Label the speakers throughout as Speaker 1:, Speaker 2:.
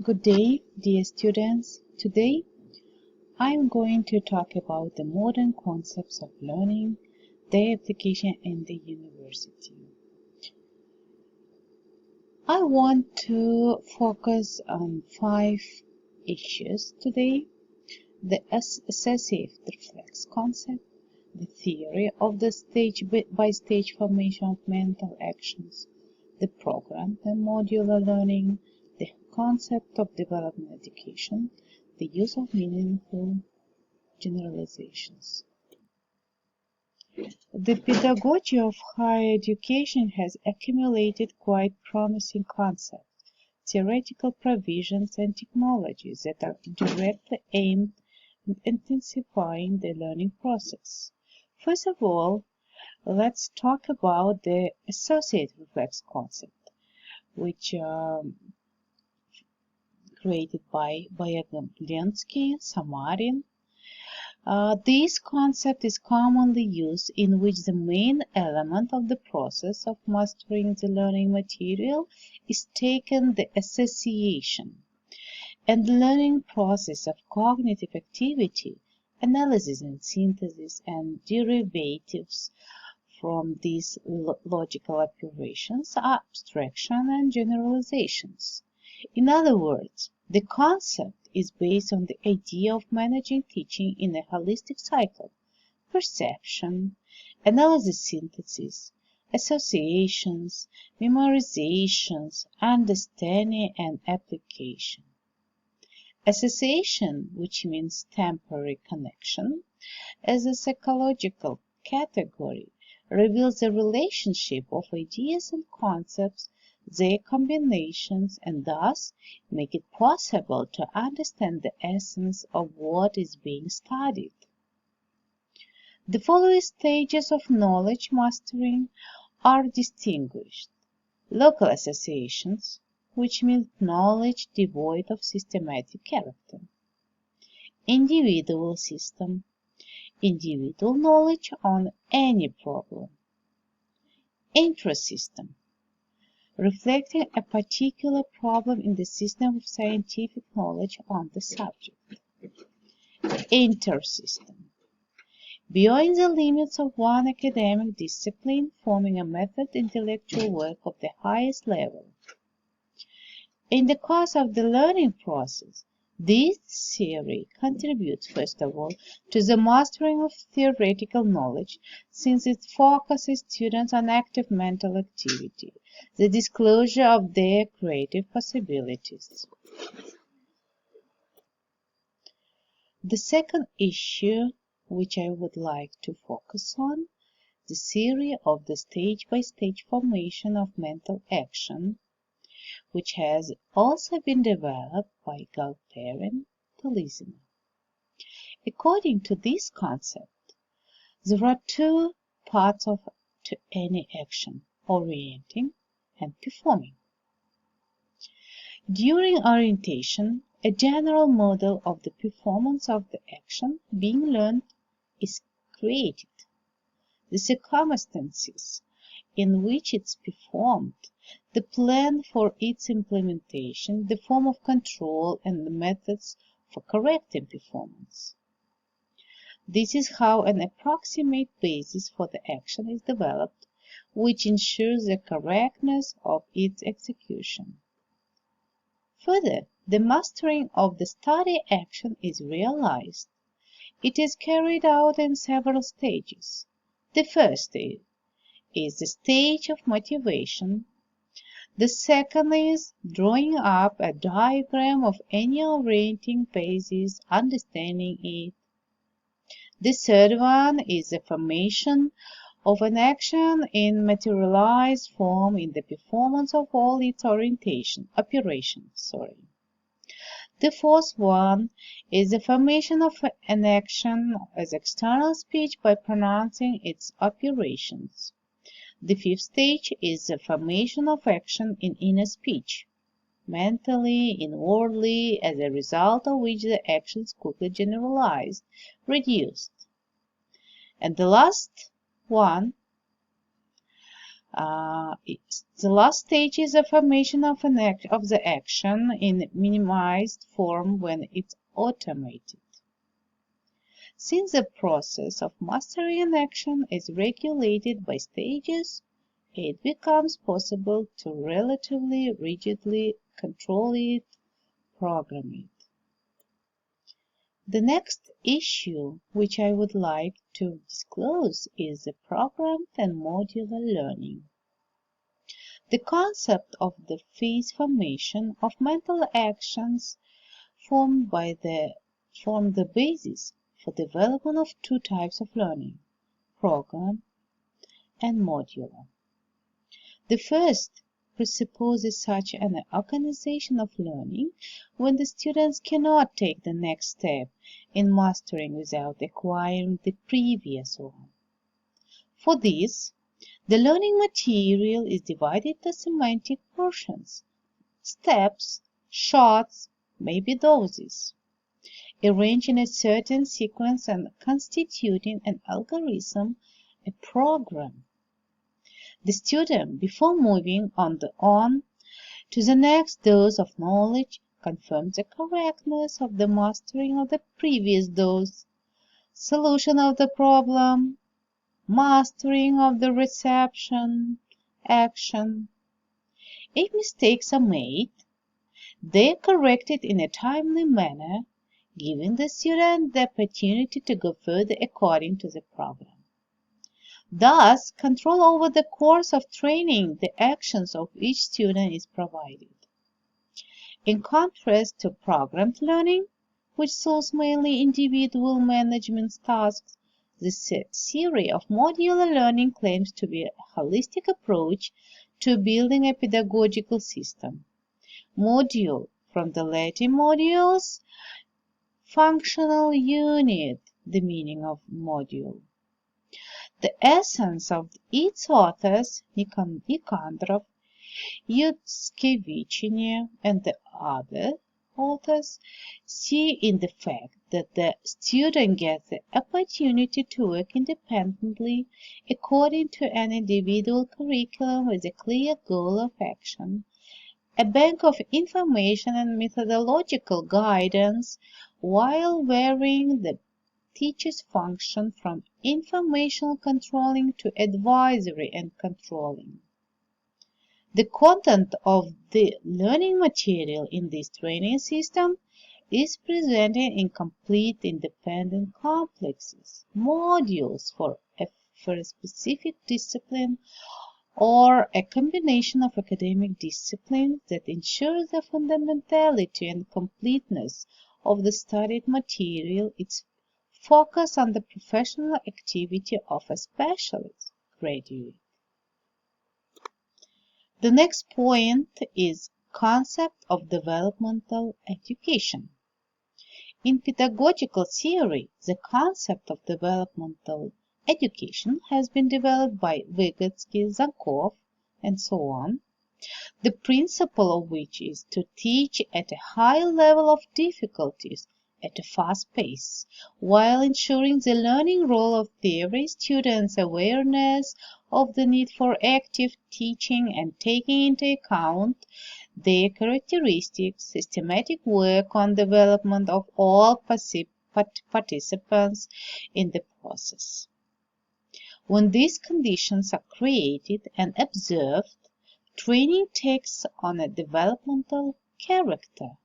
Speaker 1: Good day, dear students. Today I am going to talk about the modern concepts of learning, their application in the university. I want to focus on 5 issues today: the associative-reflex concept, the theory of the stage-by-stage formation of mental actions, the program and modular learning, the concept of developmental education, the use of meaningful generalizations. The pedagogy of higher education has accumulated quite promising concepts, theoretical provisions, and technologies that are directly aimed at intensifying the learning process. First of all, let's talk about the associative-reflex concept, which created by Boyaglensky, Samarin. This concept is commonly used in which the main element of the process of mastering the learning material is taken the association, and the learning process of cognitive activity, analysis and synthesis, and derivatives from these logical operations are abstraction and generalizations. In other words, the concept is based on the idea of managing teaching in a holistic cycle: perception, analysis, synthesis, associations, memorizations, understanding, and application. Association, which means temporary connection, as a psychological category, reveals the relationship of ideas and concepts, their combinations, and thus make it possible to understand the essence of what is being studied. The following stages of knowledge mastering are distinguished: local associations, which means knowledge devoid of systematic character; individual system, individual knowledge on any problem; intrasystem, reflecting a particular problem in the system of scientific knowledge on the subject; intersystem, beyond the limits of one academic discipline, forming a method intellectual work of the highest level. In the course of the learning process, this theory contributes, first of all, to the mastering of theoretical knowledge, since it focuses students on active mental activity, the disclosure of their creative possibilities. The second issue which I would like to focus on, the theory of the stage-by-stage formation of mental action, which has also been developed by Galperin Tolizina. According to this concept, there are 2 parts to any action: orienting and performing. During orientation, a general model of the performance of the action being learned is created. The circumstances in which it's performed, the plan for its implementation, the form of control, and the methods for correcting performance. This is how an approximate basis for the action is developed, which ensures the correctness of its execution. Further, the mastering of the study action is realized. It is carried out in several stages. The first stage is the stage of motivation. The second is drawing up a diagram of any orienting basis, understanding it. The third one is the formation of an action in materialized form in the performance of all its operations. The fourth one is the formation of an action as external speech by pronouncing its operations. The fifth stage is the formation of action in inner speech, mentally, inwardly, as a result of which the action is quickly generalized, reduced. And the last one The last stage is the formation of the action in minimized form when it's automated. Since the process of mastering an action is regulated by stages, it becomes possible to relatively rigidly control it, program it. The next issue which I would like to disclose is the programmed and modular learning. The concept of the phase formation of mental actions form the basis for development of two types of learning, program and modular. The first presupposes such an organization of learning when the students cannot take the next step in mastering without acquiring the previous one. For this, the learning material is divided into semantic portions, steps, shots, maybe doses, arranged in a certain sequence and constituting an algorithm, a program. The student, before moving on to the next dose of knowledge, confirms the correctness of the mastering of the previous dose, solution of the problem, mastering of the reception, action. If mistakes are made, they are corrected in a timely manner, giving the student the opportunity to go further according to the program. Thus, control over the course of training the actions of each student is provided. In contrast to programmed learning, which solves mainly individual management tasks, the theory of modular learning claims to be a holistic approach to building a pedagogical system. Module, from the Latin modules, functional unit, the meaning of module. The essence of its authors, Nikandrov, Yutskevichine, and the other authors, see in the fact that the student gets the opportunity to work independently according to an individual curriculum with a clear goal of action, a bank of information and methodological guidance, while varying the teacher's function from informational controlling to advisory and controlling. The content of the learning material in this training system is presented in complete independent complexes, modules for a specific discipline or a combination of academic disciplines that ensures the fundamentality and completeness of the studied material, its focus on the professional activity of a specialist graduate. The next point is concept of developmental education. In pedagogical theory, the concept of developmental education has been developed by Vygotsky, Zankov, and so on, the principle of which is to teach at a high level of difficulties at a fast pace, while ensuring the learning role of theory students' awareness of the need for active teaching and taking into account their characteristics, systematic work on development of all participants in the process. When these conditions are created and observed, training takes on a developmental character.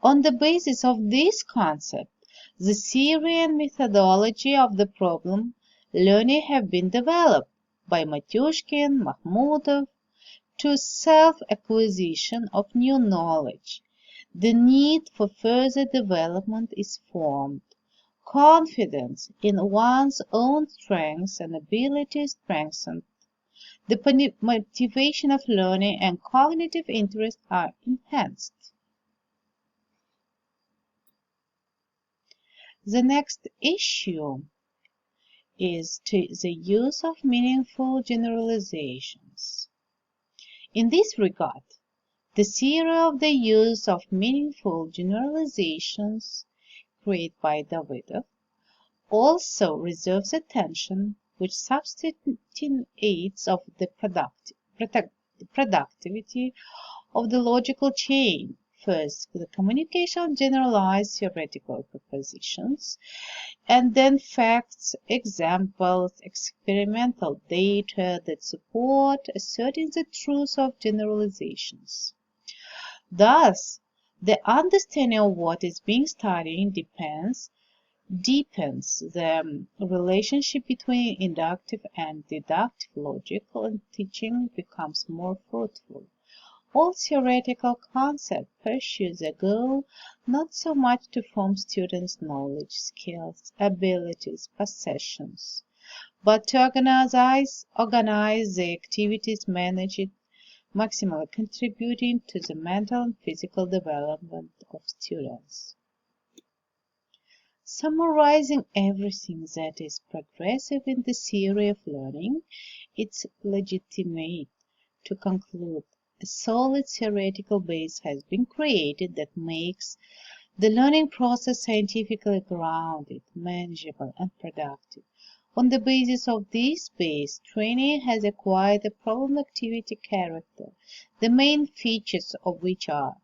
Speaker 1: On the basis of this concept, the theory and methodology of the problem learning have been developed by Matyushkin, Makhmudov, to self-acquisition of new knowledge. The need for further development is formed. Confidence in one's own strengths and abilities strengthened. The motivation of learning and cognitive interest are enhanced. The next issue is the use of meaningful generalizations. In this regard, the theory of the use of meaningful generalizations created by Davidov also reserves attention which substantiates of the productivity of the logical chain. First, the communication of generalized theoretical propositions, and then facts, examples, experimental data that support asserting the truth of generalizations. Thus, the understanding of what is being studied deepens the relationship between inductive and deductive logic, and teaching becomes more fruitful. All theoretical concept pursues a goal not so much to form students' knowledge, skills, abilities, possessions, but to organize the activities, manage it, maximally contributing to the mental and physical development of students. Summarizing everything that is progressive in the theory of learning, it's legitimate to conclude a solid theoretical base has been created that makes the learning process scientifically grounded, manageable, and productive. On the basis of this base, training has acquired a problem-activity character, the main features of which are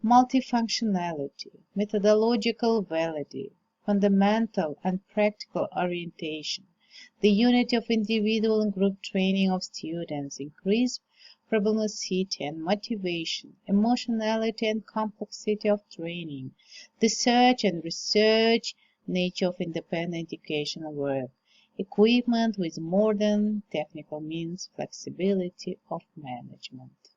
Speaker 1: multifunctionality, methodological validity, fundamental and practical orientation, the unity of individual and group training of students, increased problematicity and motivation, emotionality and complexity of training, the search and research nature of independent educational work, equipment with modern technical means, flexibility of management.